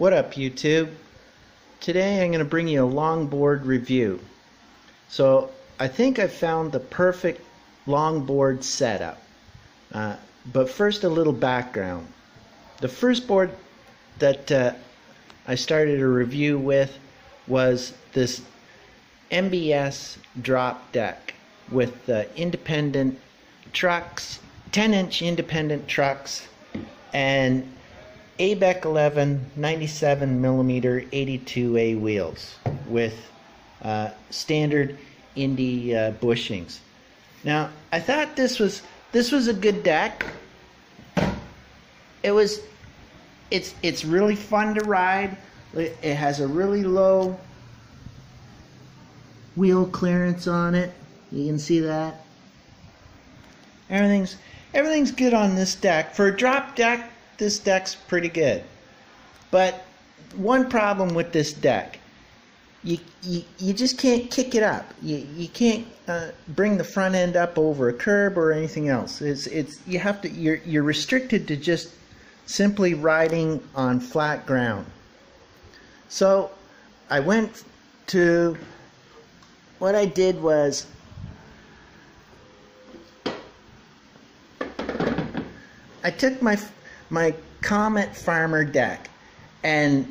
What up, YouTube? Today I'm going to bring you a longboard review. So I think I found the perfect longboard setup. But first, a little background. The first board that I started a review with was this MBS drop deck with independent trucks, 10-inch independent trucks, and ABEC 11 97mm 82A wheels with standard Indy bushings. Now, I thought this was a good deck. It's really fun to ride. It has a really low wheel clearance on it. You can see that. Everything's good on this deck. For a drop deck, this deck's pretty good. But one problem with this deck, you just can't kick it up. You can't bring the front end up over a curb or anything else. You're restricted to just simply riding on flat ground. So what I did was I took my Comet Farmer deck and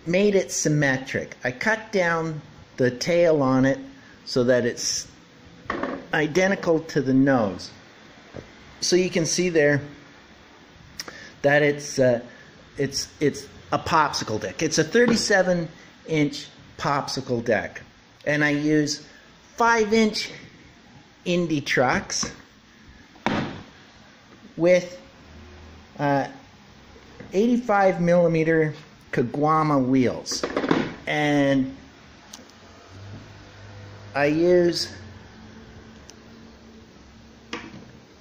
made it symmetric. I cut down the tail on it so that it's identical to the nose. So you can see there that it's a popsicle deck. It's a 37-inch popsicle deck, and I use 5-inch Indy trucks with 85mm Kagwama wheels, and I use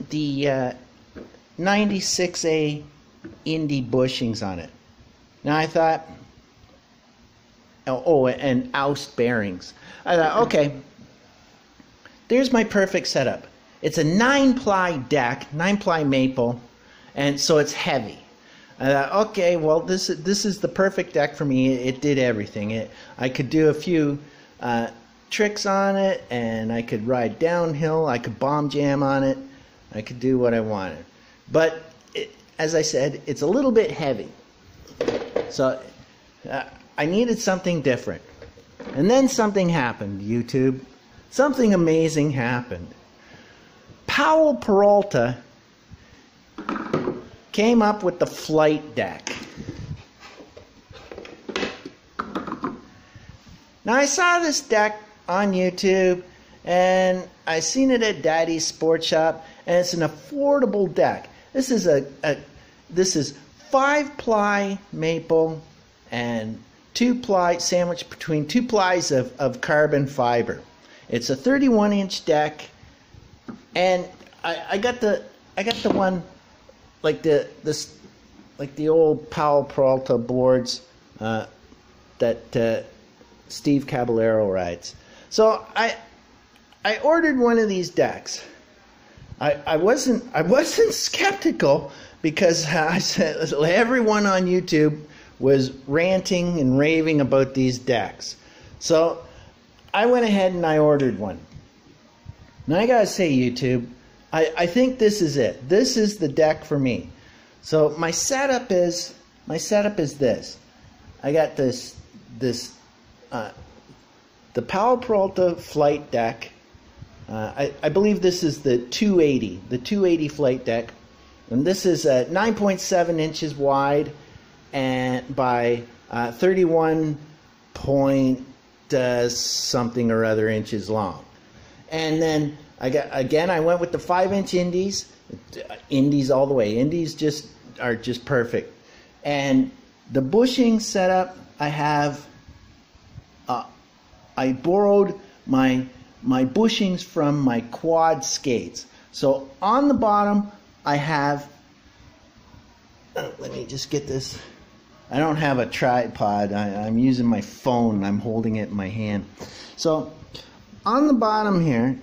the 96A Indy bushings on it. Now I thought, and oust bearings. I thought, okay, there's my perfect setup. It's a 9-ply deck, 9-ply maple, and so it's heavy. I thought, okay, well, this is the perfect deck for me. It did everything. I could do a few tricks on it, and I could ride downhill. I could bomb jam on it. I could do what I wanted. But as I said, it's a little bit heavy. So I needed something different. And then something happened, YouTube. Something amazing happened. Powell Peralta came up with the flight deck. Now, I saw this deck on YouTube, and I seen it at Daddy's Sports Shop, and it's an affordable deck. This is this is 5-ply maple and 2-ply sandwiched between 2 plies of carbon fiber. It's a 31-inch deck, and I got the one like the old Powell Peralta boards that Steve Caballero rides. So I ordered one of these decks. I wasn't skeptical, because I said everyone on YouTube was ranting and raving about these decks. So I went ahead and I ordered one. Now I gotta say, YouTube, I think this is it. This is the deck for me. So my setup is this. I got the Powell Peralta flight deck. I believe this is the 280 flight deck, and this is 9.7 inches wide and by 31 point something or other inches long. And then I went with the 5-inch Indies all the way. Indies are just perfect. And the bushing setup, I have I borrowed my bushings from my quad skates. So on the bottom I have, let me just get this. I don't have a tripod. I'm using my phone. I'm holding it in my hand. So on the bottom here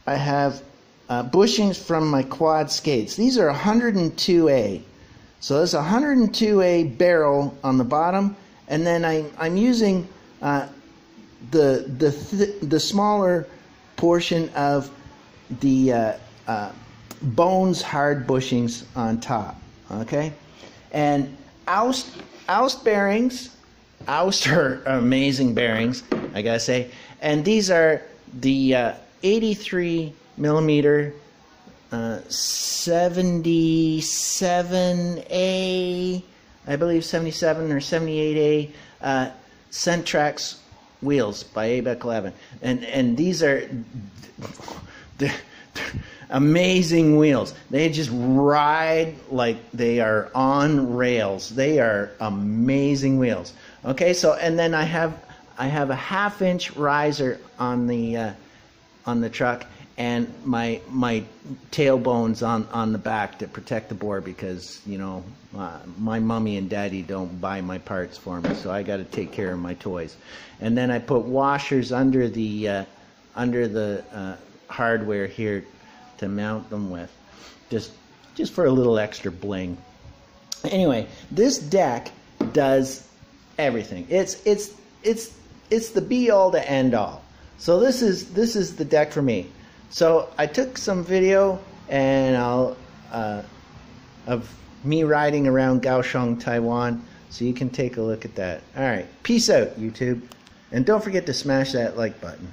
I have bushings from my quad skates. These are 102A. So there's a 102A barrel on the bottom, and then I'm using the smaller portion of the Bones hard bushings on top. Okay, and oust bearings. Oust are amazing bearings, I gotta say. And these are the 83 millimeter 77A, I believe 77 or 78A Centrax wheels by ABEC 11, and these are they're amazing wheels. They just ride like they are on rails. They are amazing wheels. Okay, so and then I have a 1/2 inch riser on the truck, and my tailbones on the back to protect the board, because you know my mommy and daddy don't buy my parts for me, so I got to take care of my toys. And then I put washers under the hardware here to mount them with, just for a little extra bling. Anyway, this deck does everything. It's the be all to end all. So this is the deck for me. So I took some video and of me riding around Kaohsiung, Taiwan, so you can take a look at that. All right, peace out, YouTube, and don't forget to smash that like button.